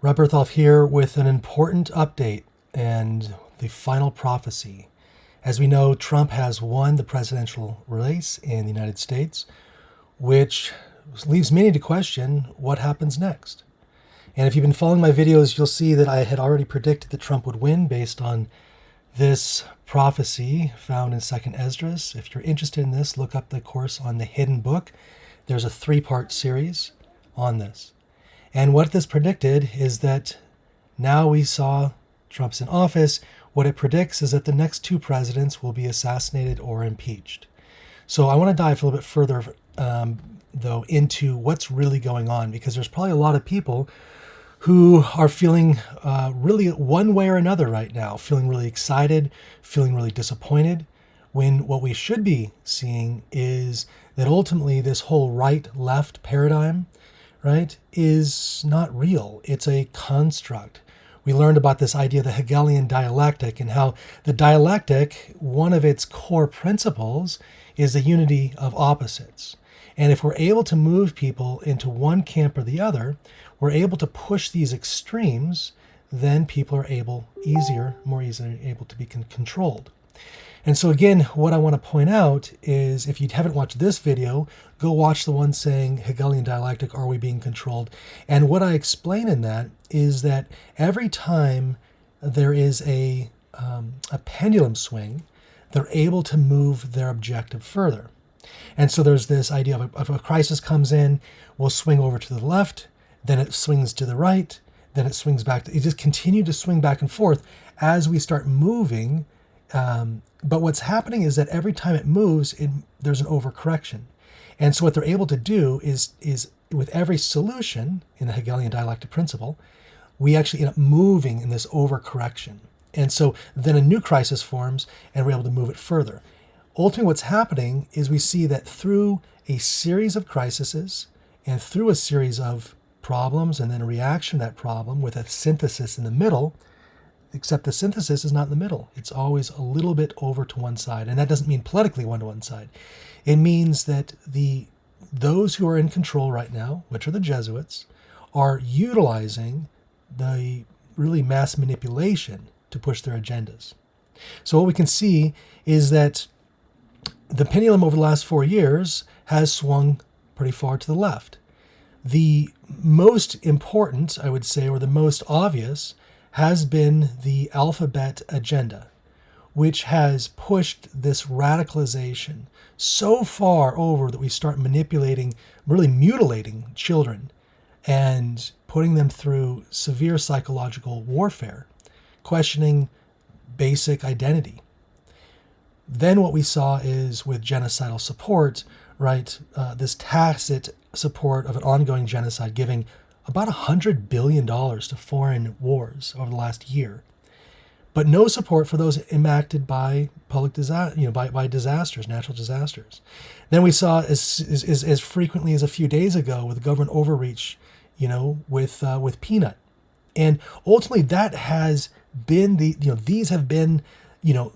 Rob Bertholf here with an important update and the final prophecy. As we know, Trump has won the presidential race in the United States, which leaves many to question what happens next. And if you've been following my videos, you'll see that I had already predicted that Trump would win based on this prophecy found in 2nd Esdras. If you're interested in this, look up the course on the Hidden Book. There's a 3-part series on this. And what this predicted is that now we saw Trump's in office. What it predicts is that the next 2 presidents will be assassinated or impeached. So I want to dive a little bit further, though, into what's really going on, because there's probably a lot of people who are feeling really one way or another right now, feeling really excited, feeling really disappointed, when what we should be seeing is that ultimately this whole right-left paradigm, right, is not real. It's a construct. We learned about this idea of the Hegelian dialectic and how the dialectic, one of its core principles, is the unity of opposites. And if we're able to move people into one camp or the other, we're able to push these extremes, then people are more easily able to be controlled. And so again, what I want to point out is, if you haven't watched this video, go watch the one saying Hegelian dialectic, are we being controlled? And what I explain in that is that every time there is a pendulum swing, they're able to move their objective further. And so there's this idea of if a crisis comes in, we'll swing over to the left, then it swings to the right, then it swings back. It just continues to swing back and forth as we start moving. But what's happening is that every time it moves, there's an overcorrection. And so what they're able to do is with every solution in the Hegelian dialectic principle, we actually end up moving in this overcorrection. And so then a new crisis forms and we're able to move it further. Ultimately, what's happening is we see that through a series of crises and through a series of problems and then a reaction to that problem with a synthesis in the middle, except the synthesis is not in the middle. It's always a little bit over to one side. And that doesn't mean politically one to one side. It means that those who are in control right now, which are the Jesuits, are utilizing the really mass manipulation to push their agendas. So what we can see is that the pendulum over the last 4 years has swung pretty far to the left. The most important, I would say, or the most obvious, has been the alphabet agenda, which has pushed this radicalization so far over that we start manipulating, really mutilating children and putting them through severe psychological warfare, questioning basic identity. Then what we saw is with genocidal support, right, this tacit support of an ongoing genocide, giving about $100 billion to foreign wars over the last year, but no support for those impacted by public disaster, by disasters, natural disasters. Then we saw as frequently as a few days ago with government overreach, with peanut, and ultimately that has been these have been,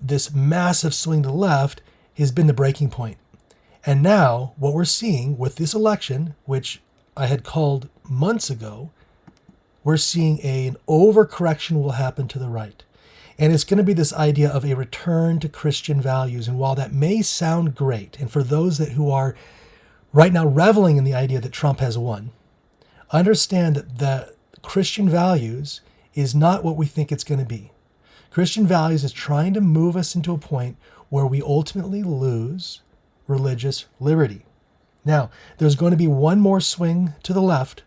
this massive swing to the left has been the breaking point. And now what we're seeing with this election, which I had called months ago, we're seeing an overcorrection will happen to the right. And it's going to be this idea of a return to Christian values. And while that may sound great, and for those who are right now reveling in the idea that Trump has won, understand that the Christian values is not what we think it's going to be. Christian values is trying to move us into a point where we ultimately lose religious liberty. Now, there's going to be one more swing to the left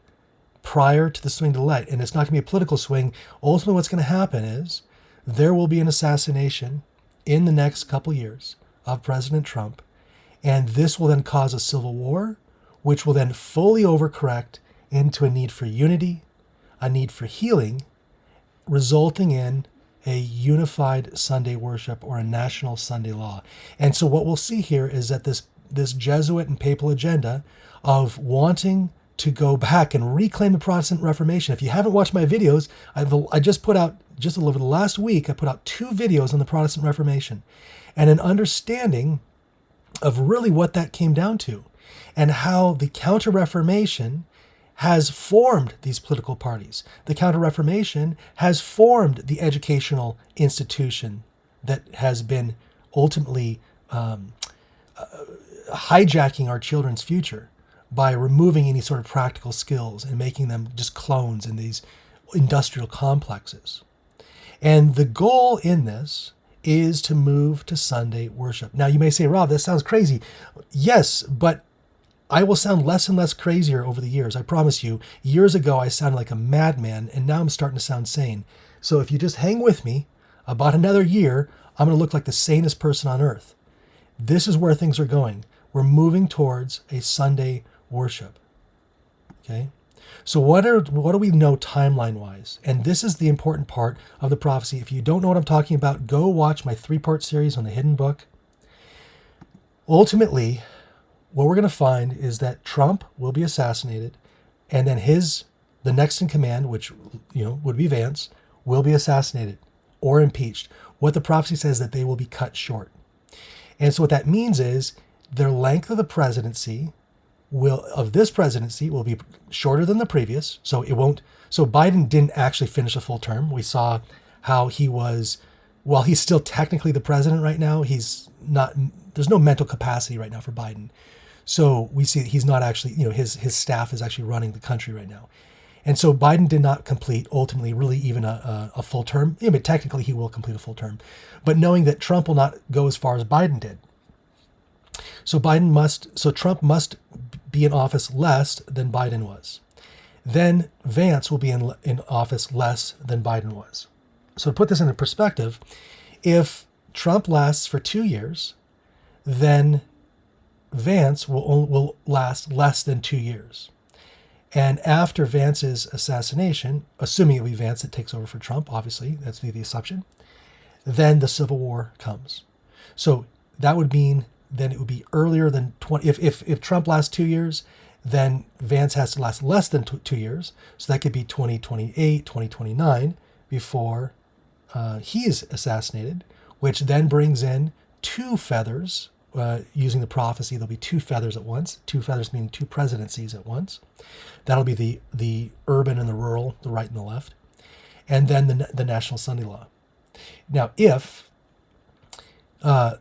prior to the swing to the right, and it's not going to be a political swing. Ultimately, what's going to happen is there will be an assassination in the next couple years of President Trump, and this will then cause a civil war, which will then fully overcorrect into a need for unity, a need for healing, resulting in a unified Sunday worship or a national Sunday law. And so what we'll see here is that this Jesuit and papal agenda of wanting to go back and reclaim the Protestant Reformation. If you haven't watched my videos, I just put out, just over the last week, I put out 2 videos on the Protestant Reformation and an understanding of really what that came down to and how the Counter-Reformation has formed these political parties. The Counter-Reformation has formed the educational institution that has been ultimately hijacking our children's future by removing any sort of practical skills and making them just clones in these industrial complexes. And the goal in this is to move to Sunday worship. Now you may say, Rob, that sounds crazy. Yes, but I will sound less and less crazier over the years. I promise you. Years ago, I sounded like a madman, and now I'm starting to sound sane. So if you just hang with me, about another year, I'm going to look like the sanest person on earth. This is where things are going. We're moving towards a Sunday worship. Okay? So what do we know timeline-wise? And this is the important part of the prophecy. If you don't know what I'm talking about, go watch my 3-part series on the hidden book. Ultimately, what we're going to find is that Trump will be assassinated, and then the next in command, which would be Vance, will be assassinated or impeached. What the prophecy says that they will be cut short. And so what that means is their length of the presidency this presidency will be shorter than the previous. So Biden didn't actually finish a full term. We saw how he was, while he's still technically the president right now, there's no mental capacity right now for Biden. So we see he's not actually, his staff is actually running the country right now. And so Biden did not complete ultimately really even a full term. But technically he will complete a full term. But knowing that Trump will not go as far as Biden did. So Trump must be in office less than Biden was. Then Vance will be in office less than Biden was. So to put this into perspective, if Trump lasts for 2 years, then Vance will last less than 2 years. And after Vance's assassination, assuming it will be Vance that takes over for Trump, obviously, that's the assumption, then the Civil War comes. So that would mean then it would be earlier than if Trump lasts 2 years, then Vance has to last less than 2 years. So that could be 2028, 2029 before he is assassinated, which then brings in 2 feathers. Using the prophecy, there'll be 2 feathers at once. 2 feathers meaning 2 presidencies at once. That'll be the urban and the rural, the right and the left. And then the National Sunday Law. Now, if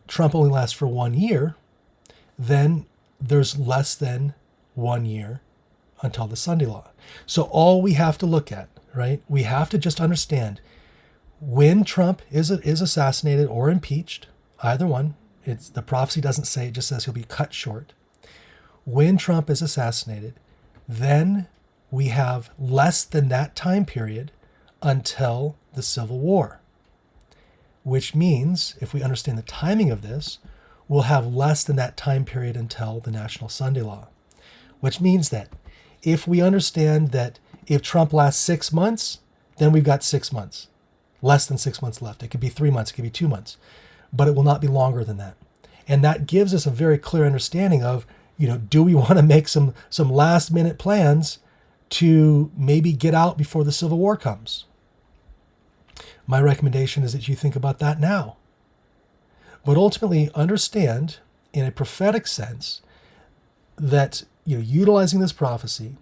Trump only lasts for 1 year, then there's less than 1 year until the Sunday Law. So all we have to look at, right? We have to just understand when Trump is assassinated or impeached, either one. The prophecy doesn't say, it just says he'll be cut short. When Trump is assassinated, then we have less than that time period until the Civil War. Which means, if we understand the timing of this, we'll have less than that time period until the National Sunday Law. Which means that if we understand that if Trump lasts 6 months, then we've got 6 months. Less than 6 months left. It could be 3 months, it could be 2 months. But it will not be longer than that. And that gives us a very clear understanding of, do we want to make some last minute plans to maybe get out before the Civil War comes? My recommendation is that you think about that now. But ultimately understand in a prophetic sense that, utilizing this prophecy,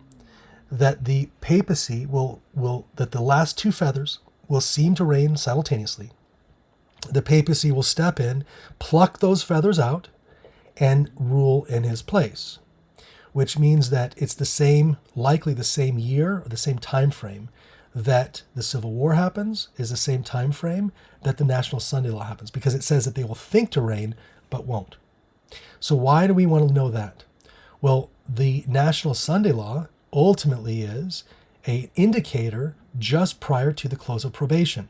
that the papacy that the last 2 feathers will seem to reign simultaneously. The papacy will step in, pluck those feathers out, and rule in his place, which means that it's likely the same year or the same time frame that the Civil War happens is the same time frame that the National Sunday Law happens, because it says that they will think to reign but won't. So why do we want to know that? Well, the National Sunday Law ultimately is an indicator just prior to the close of probation,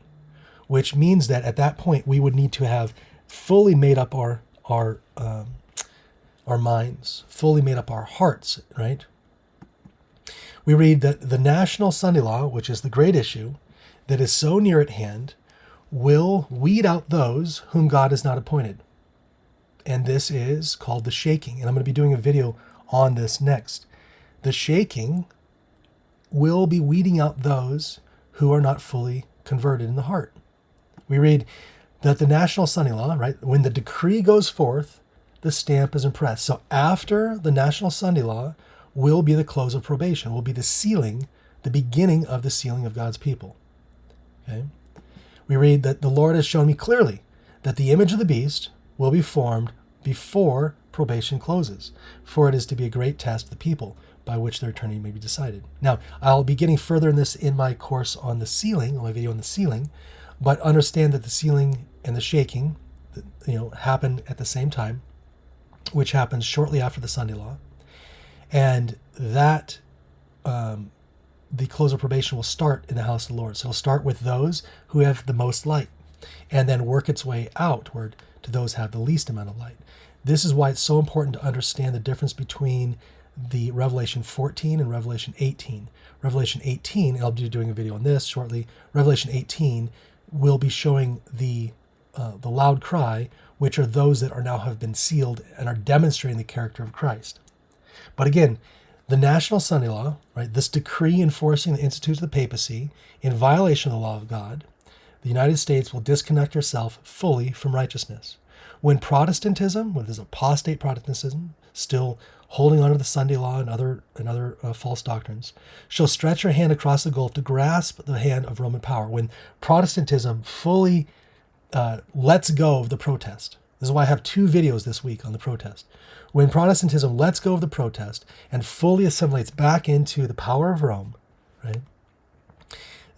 which means that at that point we would need to have fully made up our minds, fully made up our hearts, right? We read that the National Sunday Law, which is the great issue that is so near at hand, will weed out those whom God has not appointed. And this is called the shaking. And I'm going to be doing a video on this next. The shaking will be weeding out those who are not fully converted in the heart. We read that the National Sunday Law, right, when the decree goes forth, the stamp is impressed. So after the National Sunday Law, will be the close of probation, will be the sealing, the beginning of the sealing of God's people. Okay? We read that the Lord has shown me clearly that the image of the beast will be formed before probation closes, for it is to be a great test of the people by which their eternity may be decided. Now, I'll be getting further in this in my course on the sealing, on my video on the sealing, but understand that the sealing and the shaking, happen at the same time, which happens shortly after the Sunday law, and that the close of probation will start in the house of the Lord. So it'll start with those who have the most light, and then work its way outward to those who have the least amount of light. This is why it's so important to understand the difference between the Revelation 14 and Revelation 18. Revelation 18, and I'll be doing a video on this shortly, Revelation 18 will be showing the loud cry, which are those that are now have been sealed and are demonstrating the character of Christ. But again, the national Sunday law, right, this decree enforcing the institutes of the papacy in violation of the law of God, the United States will disconnect herself fully from righteousness. When Protestantism, when there's apostate Protestantism, still holding on to the Sunday law and other false doctrines, shall stretch her hand across the gulf to grasp the hand of Roman power. When Protestantism fully lets go of the protest. This is why I have 2 videos this week on the protest. When Protestantism lets go of the protest and fully assimilates back into the power of Rome, right?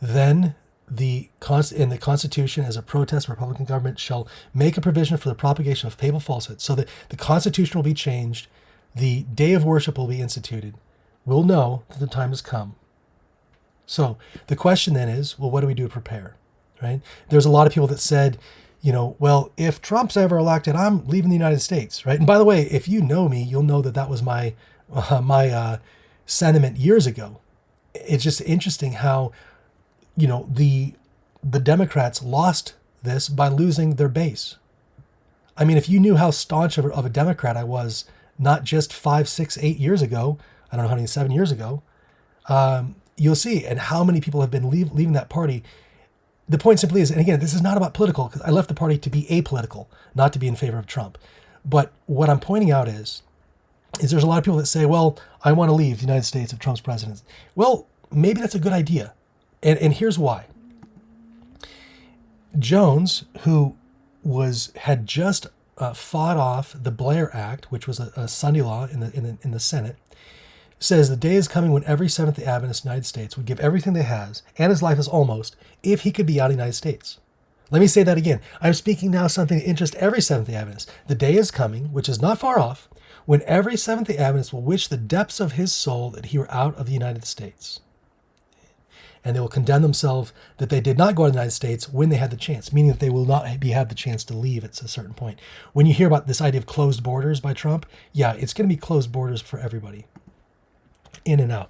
Then the Constitution, as a protest Republican government, shall make a provision for the propagation of papal falsehood, so that the Constitution will be changed, the day of worship will be instituted. We'll know that the time has come. So the question then is, well, what do we do to prepare? Right? There's a lot of people that said, well, if Trump's ever elected, I'm leaving the United States, right? And by the way, if you know me, you'll know that that was my sentiment years ago. It's just interesting how, the Democrats lost this by losing their base. I mean, if you knew how staunch of a Democrat I was, not just 5, 6, 8 years ago, I don't know how many, 7 years ago, you'll see, and how many people have been leaving that party. The point simply is, and again, this is not about political, because I left the party to be apolitical, not to be in favor of Trump. But what I'm pointing out is there's a lot of people that say, well, I want to leave the United States if Trump's president. Well, maybe that's a good idea. And here's why. Jones, who had just fought off the Blair Act, which was a Sunday law in the Senate, says the day is coming when every Seventh-day Adventist in the United States would give everything they has, and his life is almost, if he could be out of the United States. Let me say that again. I'm speaking now something that interests every Seventh-day Adventist. The day is coming, which is not far off, when every Seventh-day Adventist will wish the depths of his soul that he were out of the United States. And they will condemn themselves that they did not go to the United States when they had the chance, meaning that they will not have the chance to leave at a certain point. When you hear about this idea of closed borders by Trump, yeah, it's going to be closed borders for everybody, in and out.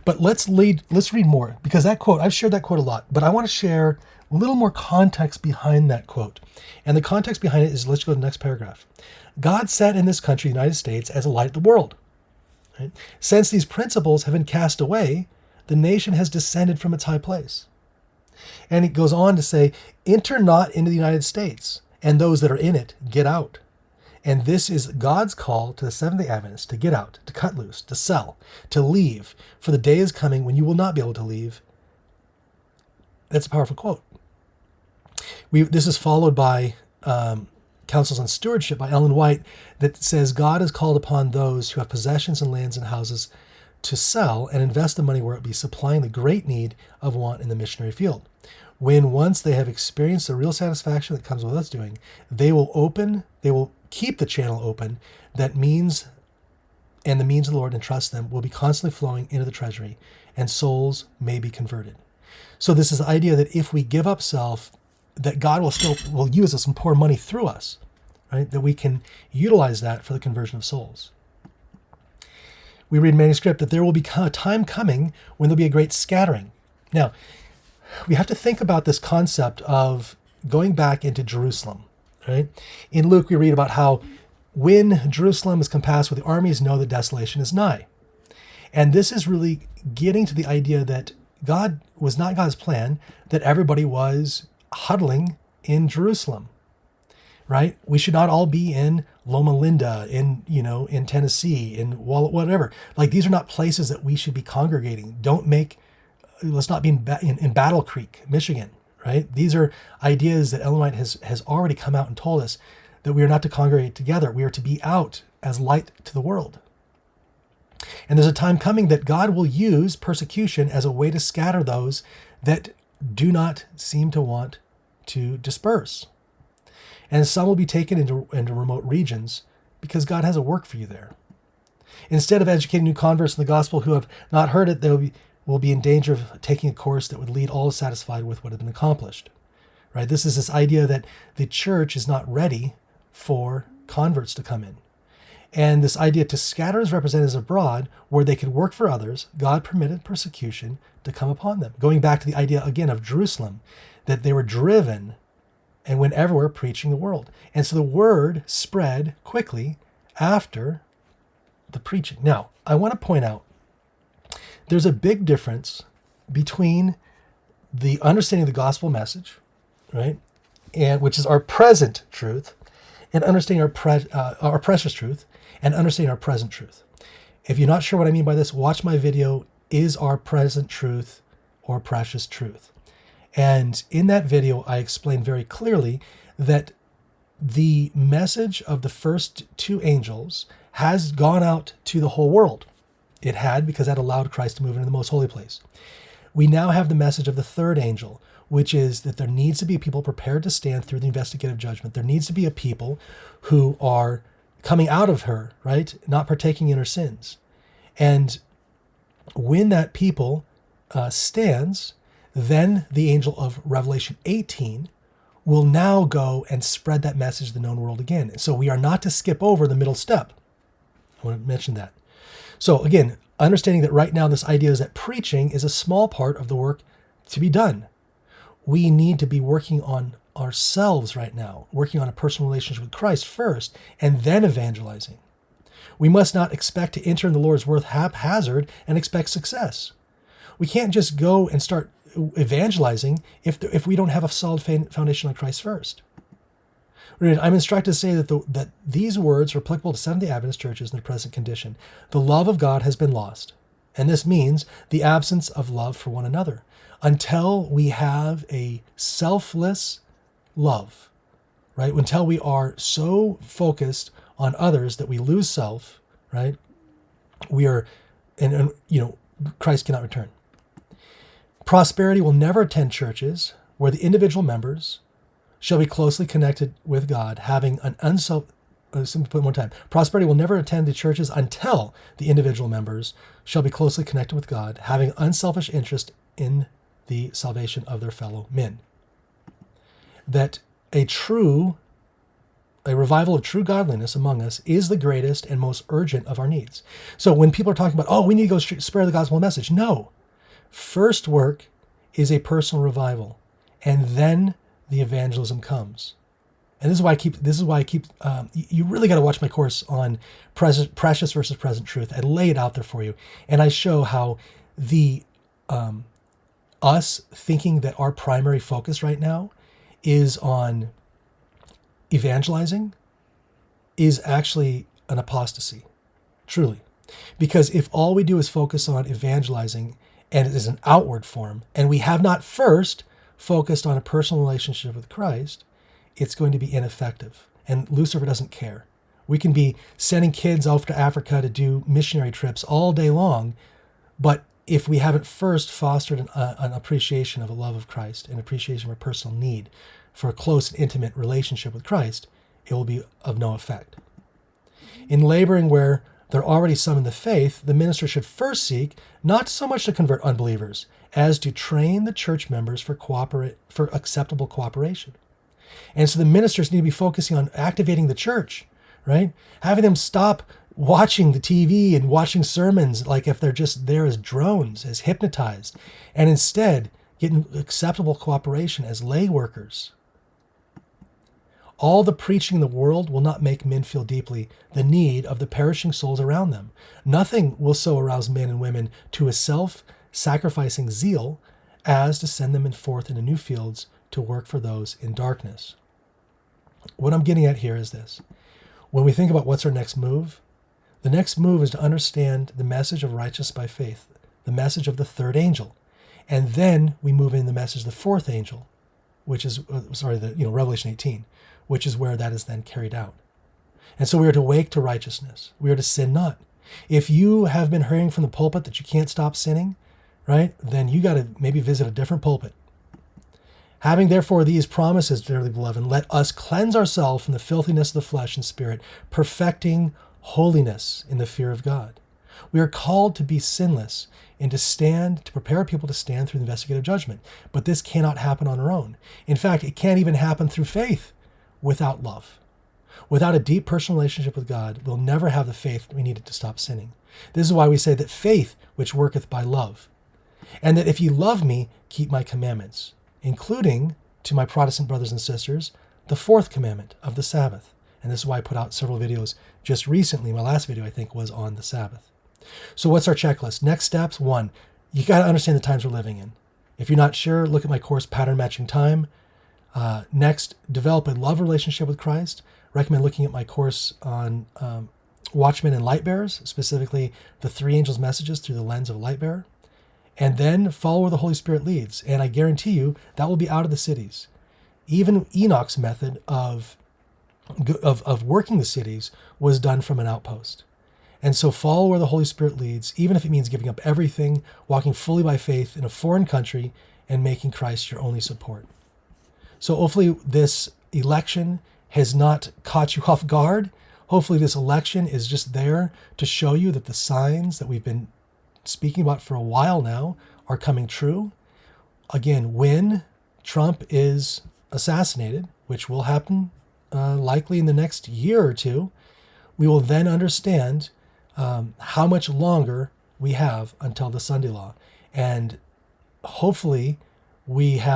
But let's read more, because that quote, I've shared that quote a lot, but I want to share a little more context behind that quote. And the context behind it is, let's go to the next paragraph. God set in this country, the United States, as a light of the world. Right? Since these principles have been cast away, the nation has descended from its high place. And it goes on to say, enter not into the United States, and those that are in it get out. And this is God's call to the Seventh-day Adventists to get out, to cut loose, to sell, to leave. For the day is coming when you will not be able to leave. That's a powerful quote. This is followed by Counsels on Stewardship by Ellen White that says God has called upon those who have possessions and lands and houses to sell and invest the money where it be supplying the great need of want in the missionary field. When once they have experienced the real satisfaction that comes with us doing, they will keep the channel open, that means and the means of the Lord, and trust them will be constantly flowing into the treasury, and souls may be converted. So this is the idea that if we give up self, that God will use us and pour money through us, right? That we can utilize that for the conversion of souls. We read in manuscript that there will be a time coming when there'll be a great scattering. Now, we have to think about this concept of going back into Jerusalem, right? In Luke, we read about how when Jerusalem is compassed with the armies, know that desolation is nigh. And this is really getting to the idea that God was not God's plan that everybody was huddling in Jerusalem. right? We should not all be in Loma Linda, in Tennessee, in whatever. Like, these are not places that we should be congregating. Let's not be in Battle Creek, Michigan, right? These are ideas that Ellen White has already come out and told us that we are not to congregate together. We are to be out as light to the world. And there's a time coming that God will use persecution as a way to scatter those that do not seem to want to disperse. And some will be taken into remote regions because God has a work for you there. Instead of educating new converts in the gospel who have not heard it, they will be in danger of taking a course that would lead all satisfied with what had been accomplished. Right? This is this idea that the church is not ready for converts to come in. And this idea to scatter his representatives abroad where they could work for others, God permitted persecution to come upon them. Going back to the idea again of Jerusalem, that they were driven and went everywhere preaching the word. And so the word spread quickly after the preaching. Now, I want to point out there's a big difference between the understanding of the gospel message, right, and which is our present truth, and understanding our precious truth, and understanding our present truth. If you're not sure what I mean by this, watch my video, Is Our Present Truth or Precious Truth? And in that video, I explain very clearly that the message of the first two angels has gone out to the whole world. It had, because that allowed Christ to move into the most holy place. We now have the message of the third angel, which is that there needs to be people prepared to stand through the investigative judgment. There needs to be a people who are coming out of her, right? Not partaking in her sins. And when that people stands, then the angel of Revelation 18 will now go and spread that message to the known world again. So we are not to skip over the middle step. I want to mention that. So again, understanding that right now this idea is that preaching is a small part of the work to be done. We need to be working on ourselves right now, working on a personal relationship with Christ first, and then evangelizing. We must not expect to enter in the Lord's work haphazard and expect success. We can't just go and start evangelizing if we don't have a solid foundation on Christ first. I'm instructed to say that these words are applicable to Seventh-day Adventist churches in their present condition. The love of God has been lost, and this means the absence of love for one another. Until we have a selfless love, right? Until we are so focused on others that we lose self, right? We are, and Christ cannot return. Prosperity will never attend churches where the individual members shall be closely connected with God, having an Prosperity will never attend the churches until the individual members shall be closely connected with God, having unselfish interest in the salvation of their fellow men. That a revival of true godliness among us is the greatest and most urgent of our needs. So when people are talking about, we need to go spread the gospel message, no. First work is a personal revival, and then the evangelism comes. And this is why I keep, you really got to watch my course on precious versus present truth. I lay it out there for you. And I show how us thinking that our primary focus right now is on evangelizing is actually an apostasy, truly. Because if all we do is focus on evangelizing, and it is an outward form, and we have not first focused on a personal relationship with Christ, it's going to be ineffective. And Lucifer doesn't care. We can be sending kids off to Africa to do missionary trips all day long, but if we haven't first fostered an appreciation of a love of Christ, an appreciation of a personal need for a close and intimate relationship with Christ, it will be of no effect. In laboring where there are already some in the faith, the minister should first seek not so much to convert unbelievers as to train the church members for acceptable cooperation. And so the ministers need to be focusing on activating the church, right? Having them stop watching the TV and watching sermons like if they're just there as drones, as hypnotized, and instead getting acceptable cooperation as lay workers. All the preaching in the world will not make men feel deeply the need of the perishing souls around them. Nothing will so arouse men and women to a self-sacrificing zeal as to send them forth into new fields to work for those in darkness. what I'm getting at here is this. When we think about what's our next move, the next move is to understand the message of righteousness by faith, the message of the third angel. And then we move in the message of the fourth angel, which is, Revelation 18, which is where that is then carried out. And so we are to wake to righteousness. We are to sin not. If you have been hearing from the pulpit that you can't stop sinning, right, then you got to maybe visit a different pulpit. Having therefore these promises, dearly beloved, let us cleanse ourselves from the filthiness of the flesh and spirit, perfecting holiness in the fear of God. We are called to be sinless and to prepare people to stand through the investigative judgment. But this cannot happen on our own. In fact, it can't even happen through faith without love. Without a deep personal relationship with God, we'll never have the faith we needed to stop sinning. This is why we say that faith which worketh by love, and that if ye love me, keep my commandments, including, to my Protestant brothers and sisters, the fourth commandment of the Sabbath. And this is why I put out several videos just recently. My last video, I think, was on the Sabbath. So what's our checklist? Next steps, 1, you got to understand the times we're living in. If you're not sure, look at my course, Pattern Matching Time. Next, develop a love relationship with Christ. Recommend looking at my course on Watchmen and Lightbearers, specifically the three angels' messages through the lens of a light bearer. And then follow where the Holy Spirit leads. And I guarantee you that will be out of the cities. Even Enoch's method of working the cities was done from an outpost. And so follow where the Holy Spirit leads, even if it means giving up everything, walking fully by faith in a foreign country, and making Christ your only support. So hopefully this election has not caught you off guard. Hopefully this election is just there to show you that the signs that we've been speaking about for a while now are coming true. Again, when Trump is assassinated, which will happen likely in the next year or two, we will then understand how much longer we have until the Sunday law. And hopefully we've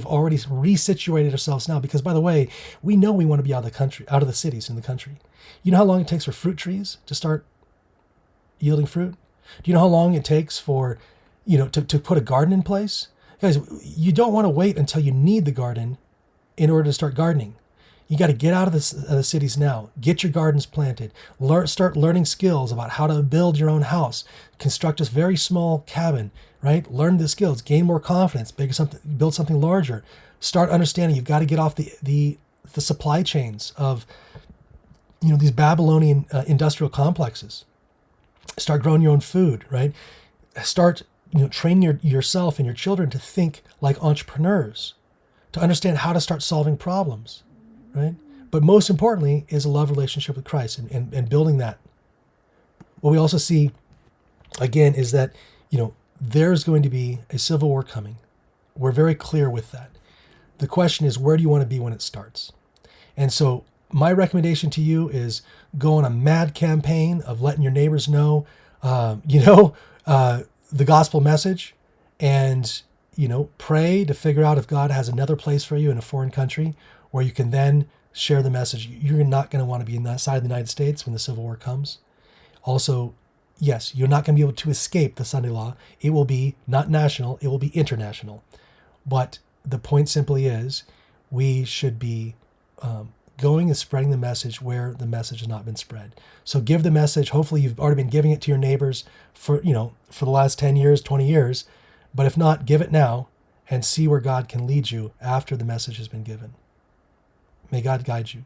already resituated ourselves now, because by the way, we know we want to be out of the country, out of the cities in the country. You know how long it takes for fruit trees to start yielding fruit? Do you know how long it takes for, to put a garden in place? Guys, you don't want to wait until you need the garden in order to start gardening. You got to get out of the cities now. Get your gardens planted. Start learning skills about how to build your own house. Construct a very small cabin, right? Learn the skills. Gain more confidence. Build something larger. Start understanding you've got to get off the supply chains of these Babylonian industrial complexes. Start growing your own food, right? Start training yourself and your children to think like entrepreneurs, to understand how to start solving problems. Right? But most importantly is a love relationship with Christ and building that. What we also see, again, is that, there's going to be a civil war coming. We're very clear with that. The question is, where do you want to be when it starts? And so my recommendation to you is go on a mad campaign of letting your neighbors know, the gospel message, and, pray to figure out if God has another place for you in a foreign country where you can then share the message. You're not going to want to be inside the United States when the Civil War comes. Also, yes, you're not going to be able to escape the Sunday law. It will be not national, it will be international. But the point simply is, we should be going and spreading the message where the message has not been spread. So give the message. Hopefully you've already been giving it to your neighbors for the last 10 years, 20 years. But if not, give it now and see where God can lead you after the message has been given. May God guide you.